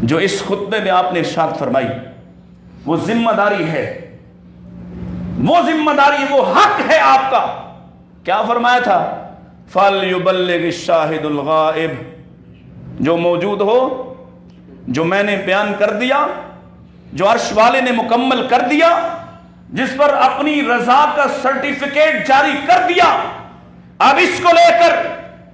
[SPEAKER 1] جو اس خطبے میں آپ نے ارشاد فرمائی، وہ ذمہ داری ہے، وہ ذمہ داری، وہ حق ہے آپ کا۔ کیا فرمایا تھا؟ فَلْيُبَلِّغِ الشَّاهِدُ الْغَائِبُ، جو موجود ہو، جو میں نے بیان کر دیا، جو عرش والے نے مکمل کر دیا، جس پر اپنی رضا کا سرٹیفکیٹ جاری کر دیا، اب اس کو لے کر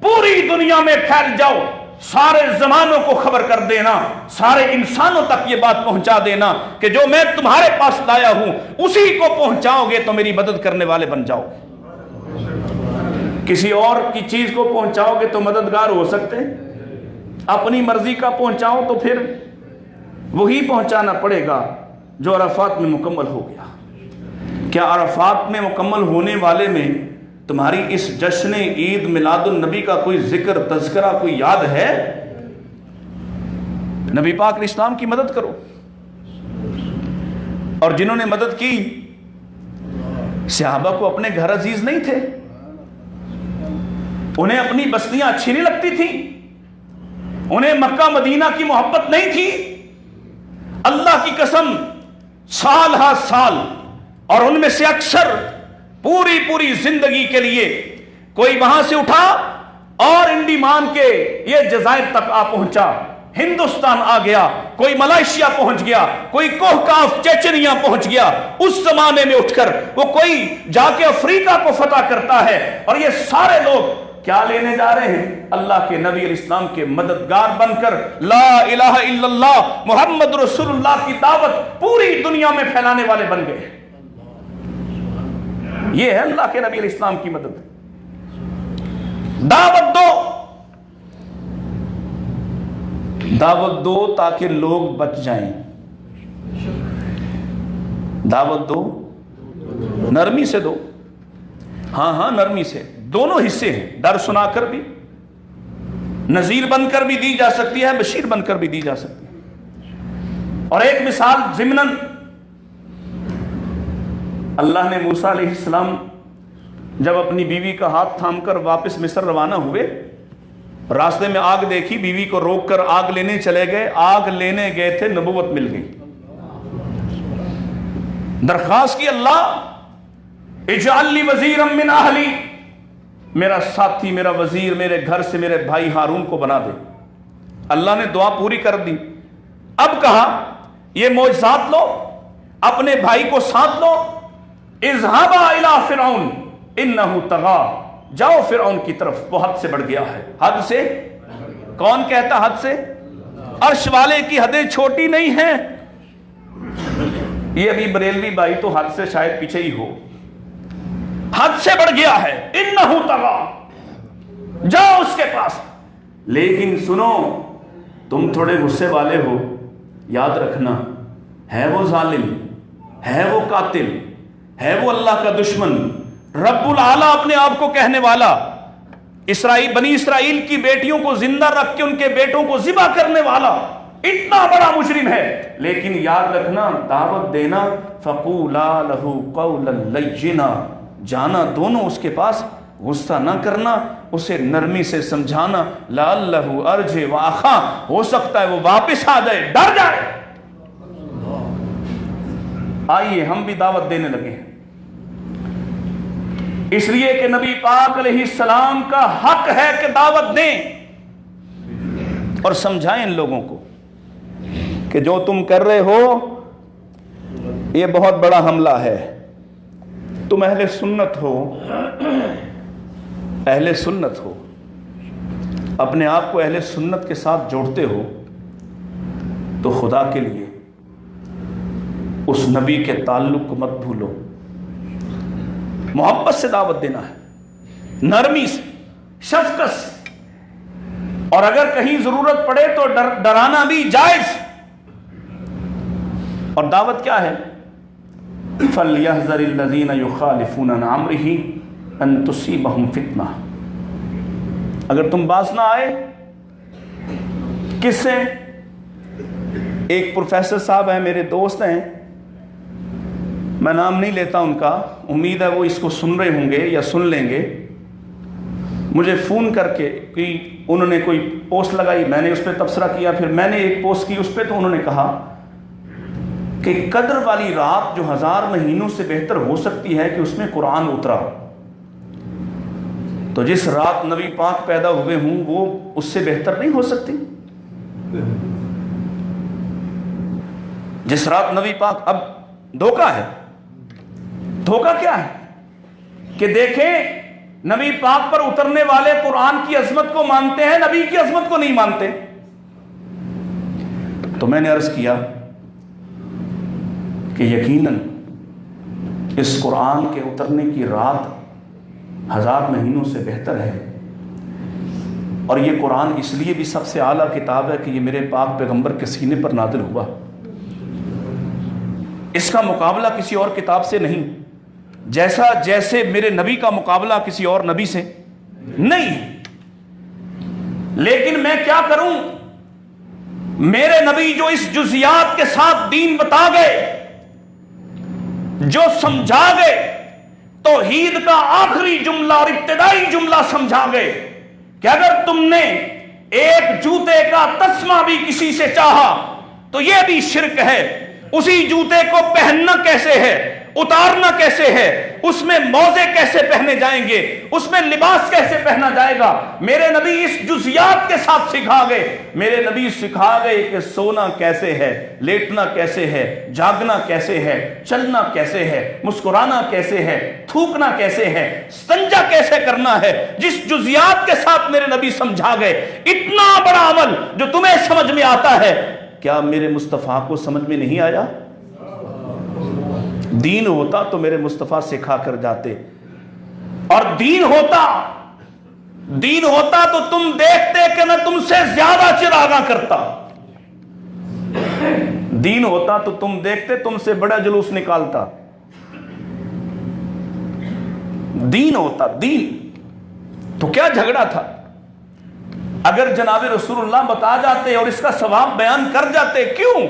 [SPEAKER 1] پوری دنیا میں پھیل جاؤ، سارے زمانوں کو خبر کر دینا، سارے انسانوں تک یہ بات پہنچا دینا کہ جو میں تمہارے پاس لایا ہوں اسی کو پہنچاؤ گے تو میری مدد کرنے والے بن جاؤ۔ کسی اور کی چیز کو پہنچاؤ گے تو مددگار ہو سکتے ہیں؟ اپنی مرضی کا پہنچاؤ تو پھر وہی پہنچانا پڑے گا جو عرفات میں مکمل ہو گیا۔ کیا عرفات میں مکمل ہونے والے میں تمہاری اس جشن عید میلاد النبی کا کوئی ذکر تذکرہ کوئی یاد ہے؟ نبی پاک علیہ السلام کی مدد کرو۔ اور جنہوں نے مدد کی صحابہ کو اپنے گھر عزیز نہیں تھے، انہیں اپنی بستیاں اچھی نہیں لگتی تھی، انہیں مکہ مدینہ کی محبت نہیں تھی۔ اللہ کی قسم سال ہر سال، اور ان میں سے اکثر پوری زندگی کے لیے کوئی وہاں سے اٹھا اور انڈیمان کے یہ جزائر تک آ پہنچا، ہندوستان آ گیا، کوئی ملائیشیا پہنچ گیا، کوئی کوہکاف چیچنیا پہنچ گیا، اس زمانے میں اٹھ کر وہ کوئی جا کے افریقہ کو فتح کرتا ہے، اور یہ سارے لوگ کیا لینے جا رہے ہیں؟ اللہ کے نبی علیہ السلام کے مددگار بن کر لا الہ الا اللہ محمد رسول اللہ کی دعوت پوری دنیا میں پھیلانے والے بن گئے۔ یہ ہے اللہ کے نبی علیہ السلام کی مدد۔ دعوت دو، دعوت دو تاکہ لوگ بچ جائیں، دعوت دو، نرمی سے دو، ہاں نرمی سے، دونوں حصے ہیں، ڈر سنا کر بھی، نذیر بن کر بھی دی جا سکتی ہے، بشیر بن کر بھی دی جا سکتی ہے۔ اور ایک مثال ضمناً، اللہ نے موسیٰ علیہ السلام جب اپنی بیوی کا ہاتھ تھام کر واپس مصر روانہ ہوئے، راستے میں آگ دیکھی، بیوی کو روک کر آگ لینے چلے گئے، آگ لینے گئے تھے، نبوت مل گئی، درخواست کی اللہ اجعل لی وزیرا من اہلی، میرا ساتھی، میرا وزیر میرے گھر سے میرے بھائی ہارون کو بنا دے۔ اللہ نے دعا پوری کر دی۔ اب کہا یہ معجزات لو، اپنے بھائی کو ساتھ لو، اذهبا الى فرعون انه طغى، جاؤ فرعون کی طرف، وہ حد سے بڑھ گیا ہے۔ حد سے کون کہتا حد سے؟ عرش والے کی حدیں چھوٹی نہیں ہیں۔ یہ ابھی بریلوی بھائی تو حد سے شاید پیچھے ہی ہو، حد سے بڑھ گیا ہے، انہو طغى، جاؤ اس کے پاس۔ لیکن سنو، تم تھوڑے غصے والے ہو، یاد رکھنا ہے وہ ظالم، ہے وہ قاتل، ہے وہ اللہ کا دشمن، رب العالی اپنے آپ کو کہنے والا، بنی اسرائیل کی بیٹیوں کو زندہ رکھ کے ان کے بیٹوں کو ذبح کرنے والا، اتنا بڑا مجرم ہے۔ لیکن یاد رکھنا، دعوت دینا، فقولا لہ قولا لینا، جانا دونوں اس کے پاس، غصہ نہ کرنا، اسے نرمی سے سمجھانا، لعلہ ارجع واخا، ہو سکتا ہے وہ واپس آ جائے، ڈر جائے۔ آئیے ہم بھی دعوت دینے لگے ہیں، اس لیے کہ نبی پاک علیہ السلام کا حق ہے کہ دعوت دیں اور سمجھائیں ان لوگوں کو کہ جو تم کر رہے ہو یہ بہت بڑا حملہ ہے، تم اہل سنت ہو، اہل سنت ہو، اپنے آپ کو اہل سنت کے ساتھ جوڑتے ہو تو خدا کے لیے اس نبی کے تعلق کو مت بھولو، محبت سے دعوت دینا ہے، نرمی سے، شفقت سے، اور اگر کہیں ضرورت پڑے تو ڈرانا بھی جائز۔ اور دعوت کیا ہے؟ فَلْيَحْذَرِ الَّذِينَ يُخَالِفُونَ عَنْ أَمْرِهِ أَن تُصِيبَهُمْ فِتْنَةٌ۔ اگر تم باز نہ آئے، کس سے؟ ایک پروفیسر صاحب ہیں، میرے دوست ہیں، میں نام نہیں لیتا ان کا، امید ہے وہ اس کو سن رہے ہوں گے یا سن لیں گے، مجھے فون کر کے کہ انہوں نے کوئی پوسٹ لگائی، میں نے اس پہ تبصرہ کیا، پھر میں نے ایک پوسٹ کی اس پہ، تو انہوں نے کہا کہ قدر والی رات جو 1000 مہینوں سے بہتر ہو سکتی ہے کہ اس میں قرآن اترا، تو جس رات نبی پاک پیدا ہوئے ہوں وہ اس سے بہتر نہیں ہو سکتی۔ جس رات نبی پاک، اب دھوکہ ہے، دھوکہ کیا ہے کہ دیکھیں نبی پاک پر اترنے والے قرآن کی عظمت کو مانتے ہیں، نبی کی عظمت کو نہیں مانتے۔ تو میں نے عرض کیا کہ یقیناً اس قرآن کے اترنے کی رات 1000 مہینوں سے بہتر ہے، اور یہ قرآن اس لیے بھی سب سے اعلیٰ کتاب ہے کہ یہ میرے پاک پیغمبر کے سینے پر نازل ہوا، اس کا مقابلہ کسی اور کتاب سے نہیں، جیسے میرے نبی کا مقابلہ کسی اور نبی سے نہیں۔ لیکن میں کیا کروں؟ میرے نبی جو اس جزیات کے ساتھ دین بتا گئے، جو سمجھا گئے، توحید کا آخری جملہ اور ابتدائی جملہ سمجھا گئے کہ اگر تم نے ایک جوتے کا تسمہ بھی کسی سے چاہا تو یہ بھی شرک ہے، اسی جوتے کو پہننا کیسے ہے، اتارنا کیسے ہے, اس میں موزے کیسے پہنے جائیں گے, اس میں لباس کیسے پہنا جائے گا, میرے نبی اس جزیات کے ساتھ سکھا گئے. میرے نبی سکھا گئے کہ سونا کیسے ہے, لیٹنا کیسے ہے, جاگنا کیسے ہے, چلنا کیسے ہے, مسکرانا کیسے ہے, تھوکنا کیسے ہے, استنجا کیسے کرنا ہے. جس جزیات کے ساتھ میرے نبی سمجھا گئے, اتنا بڑا عمل جو تمہیں سمجھ میں آتا ہے, کیا میرے مصطفیٰ کو سمجھ میں نہیں آیا؟ دین ہوتا تو میرے مصطفیٰ سکھا کر جاتے, اور دین ہوتا تو تم دیکھتے کہ میں تم سے زیادہ چراغاں کرتا. دین ہوتا تو تم دیکھتے تم سے بڑا جلوس نکالتا. دین ہوتا, دین تو کیا جھگڑا تھا؟ اگر جناب رسول اللہ بتا جاتے اور اس کا ثواب بیان کر جاتے, کیوں؟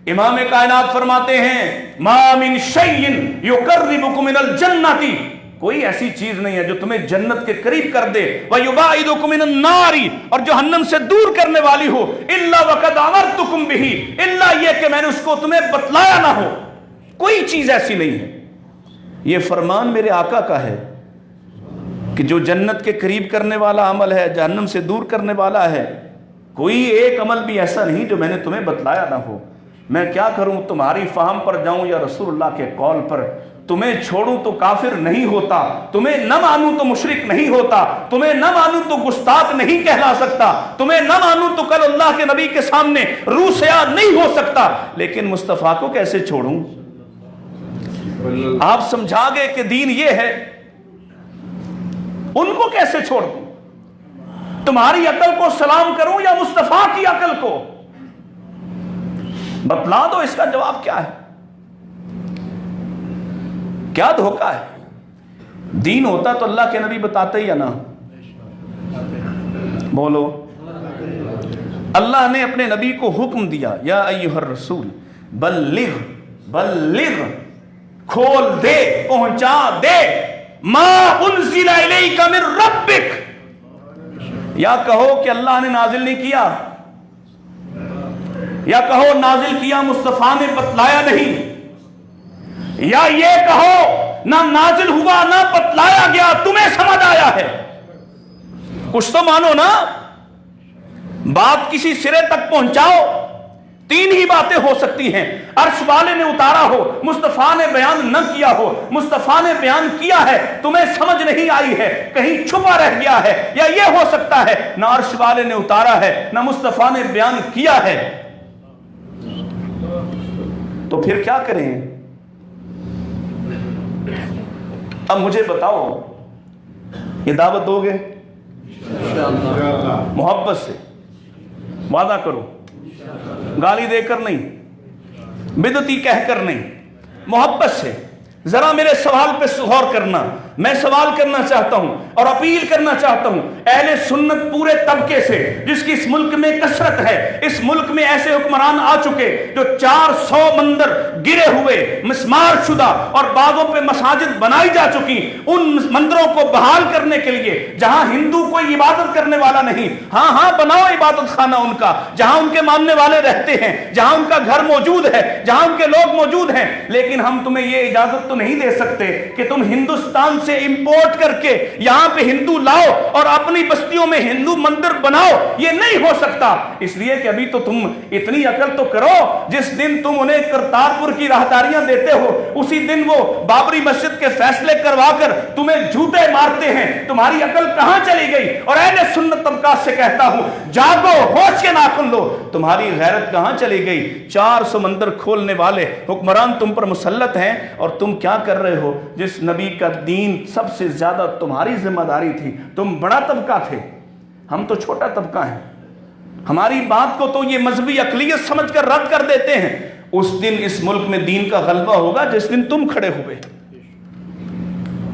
[SPEAKER 1] امام کائنات فرماتے ہیں ما من شیء یقربکم من الجنۃ, کوئی ایسی چیز نہیں ہے جو تمہیں جنت کے قریب کر دے, ویباعدکم من النار, اور جہنم سے دور کرنے والی ہو, الا وقد امرتکم بہ, الا یہ کہ میں نے اس کو تمہیں بتلایا نہ ہو. کوئی چیز ایسی نہیں ہے. یہ فرمان میرے آقا کا ہے کہ جو جنت کے قریب کرنے والا عمل ہے, جہنم سے دور کرنے والا ہے, کوئی ایک عمل بھی ایسا نہیں جو میں نے تمہیں بتلایا نہ ہو. میں کیا کروں, تمہاری فہم پر جاؤں یا رسول اللہ کے قول پر؟ تمہیں چھوڑوں تو کافر نہیں ہوتا, تمہیں نہ مانوں تو مشرک نہیں ہوتا, تمہیں نہ مانوں تو گستاخ نہیں کہلا سکتا, تمہیں نہ مانوں تو کل اللہ کے نبی کے سامنے روسیا نہیں ہو سکتا. لیکن مصطفیٰ کو کیسے چھوڑوں؟ آپ سمجھا گئے کہ دین یہ ہے, ان کو کیسے چھوڑ دوں؟ تمہاری عقل کو سلام کروں یا مصطفیٰ کی عقل کو؟ بتلا دو اس کا جواب کیا ہے. کیا دھوکہ ہے؟ دین ہوتا تو اللہ کے نبی بتاتے یا نہ؟ بولو. اللہ نے اپنے نبی کو حکم دیا, یا ایھا الرسول بلغ, کھول دے, پہنچا دے, ما انزل الیک من ربک. یا کہو کہ اللہ نے نازل نہیں کیا, یا کہو نازل کیا مصطفیٰ نے بتلایا نہیں, یا یہ کہو نہ نازل ہوا نہ بتلایا گیا, تمہیں سمجھ آیا ہے. کچھ تو مانو نا, بات کسی سرے تک پہنچاؤ. تین ہی باتیں ہو سکتی ہیں, عرش والے نے اتارا ہو, مصطفیٰ نے بیان نہ کیا ہو, مصطفیٰ نے بیان کیا ہے, تمہیں سمجھ نہیں آئی ہے, کہیں چھپا رہ گیا ہے, یا یہ ہو سکتا ہے نہ عرش والے نے اتارا ہے نہ مصطفیٰ نے بیان کیا ہے. تو پھر کیا کریں؟ اب مجھے بتاؤ, یہ دعوت دو گے؟ محبت سے وعدہ کرو, گالی دے کر نہیں, بدعتی کہہ کر نہیں, محبت سے. ذرا میرے سوال پہ غور کرنا. میں سوال کرنا چاہتا ہوں اور اپیل کرنا چاہتا ہوں اہل سنت پورے طبقے سے, جس کی اس ملک میں کثرت ہے. اس ملک میں ایسے حکمران آ چکے جو 400 مندر گرے ہوئے, مسمار شدہ اور باغوں پہ مساجد بنائی جا چکی, ان مندروں کو بحال کرنے کے لیے, جہاں ہندو کوئی عبادت کرنے والا نہیں, ہاں بناؤ عبادت خانہ ان کا, جہاں ان کے ماننے والے رہتے ہیں, جہاں ان کا گھر موجود ہے, جہاں ان کے لوگ موجود ہیں. لیکن ہم تمہیں یہ اجازت تو نہیں دے سکتے کہ تم ہندوستان سے امپورٹ کر کے یہاں پہ ہندو لاؤ اور اپنی بستیوں میں ہندو مندر بناؤ. یہ نہیں ہو سکتا, اس لیے کہ ابھی تو تم اتنی عقل تو کرو. جس دن تم انہیں کرتارپور کی راہداریاں دیتے ہو, اسی دن وہ بابری مسجد کے فیصلے کروا کر تمہیں جھوٹے مارتے ہیں. تمہاری عقل کہاں چلی گئی؟ اور اہل سنت طبقات سے کہتا ہوں, جاگو, ہوش کے ناخن لو. تمہاری غیرت کہاں چلی گئی؟ 400 مندر کھولنے والے حکمران تم پر مسلط ہیں, اور تم کیا کر رہے ہو؟ جس نبی کا دین سب سے زیادہ تمہاری ذمہ داری تھی, تم بڑا طبقہ تھے, ہم تو چھوٹا طبقہ ہیں. ہماری بات کو تو یہ مذہبی اقلیت سمجھ کر رد کر دیتے ہیں. اس دن اس ملک میں دین کا غلبہ ہوگا جس دن تم کھڑے ہوئے,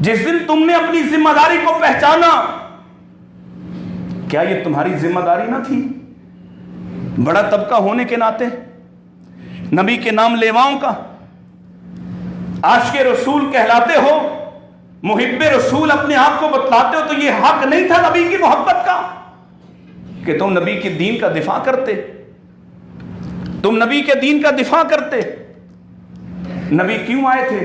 [SPEAKER 1] جس دن تم نے اپنی ذمہ داری کو پہچانا. کیا یہ تمہاری ذمہ داری نہ تھی؟ بڑا طبقہ ہونے کے ناطے, نبی کے نام لیواؤں کا, عاشق رسول کہلاتے ہو, محب رسول اپنے آپ کو بتلاتے ہو, تو یہ حق نہیں تھا نبی کی محبت کا کہ تم نبی کے دین کا دفاع کرتے؟ تم نبی کے دین کا دفاع کرتے. نبی کیوں آئے تھے؟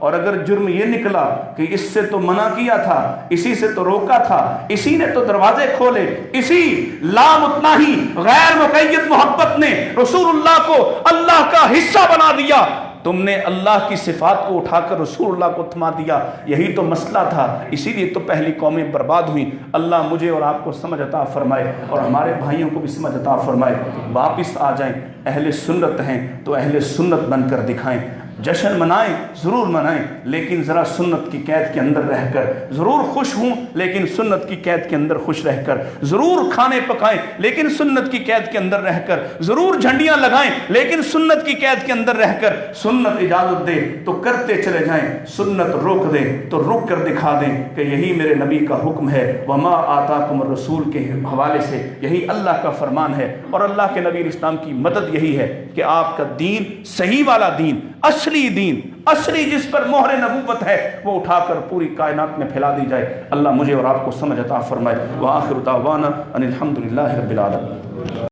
[SPEAKER 1] اور اگر جرم یہ نکلا کہ اس سے تو منع کیا تھا، اسی سے تو روکا تھا، اسی نے تو دروازے کھولے، اسی لامتناہی غیر مقید محبت نے رسول اللہ کو اللہ کا حصہ بنا دیا، تم نے اللہ کی صفات کو اٹھا کر رسول اللہ کو تھما دیا، یہی تو مسئلہ تھا، اسی لیے تو پہلی قومیں برباد ہوئیں۔ اللہ مجھے اور آپ کو سمجھ عطا فرمائے اور ہمارے بھائیوں کو بھی سمجھ عطا فرمائے، واپس آ جائیں، اہل سنت ہیں تو اہل سنت بن کر دکھائیں، جشن منائیں ضرور منائیں لیکن ذرا سنت کی قید کے اندر رہ کر، ضرور خوش ہوں لیکن سنت کی قید کے اندر خوش رہ کر، ضرور کھانے پکائیں لیکن سنت کی قید کے اندر رہ کر، ضرور جھنڈیاں لگائیں لیکن سنت کی قید کے اندر رہ کر، سنت اجازت دے تو کرتے چلے جائیں، سنت روک دے تو رک کر دکھا دیں کہ یہی میرے نبی کا حکم ہے، وما آتاکم الرسول کے حوالے سے یہی اللہ کا فرمان ہے، اور اللہ کے نبی اسلام کی مدد یہی ہے کہ آپ کا دین صحیح والا دین، اصلی دین، اصلی جس پر مہر نبوت ہے وہ اٹھا کر پوری کائنات میں پھیلا دی جائے۔ اللہ مجھے اور آپ کو سمجھ عطا فرمائے۔ وآخر دعوانا ان الحمدللہ رب العالمین۔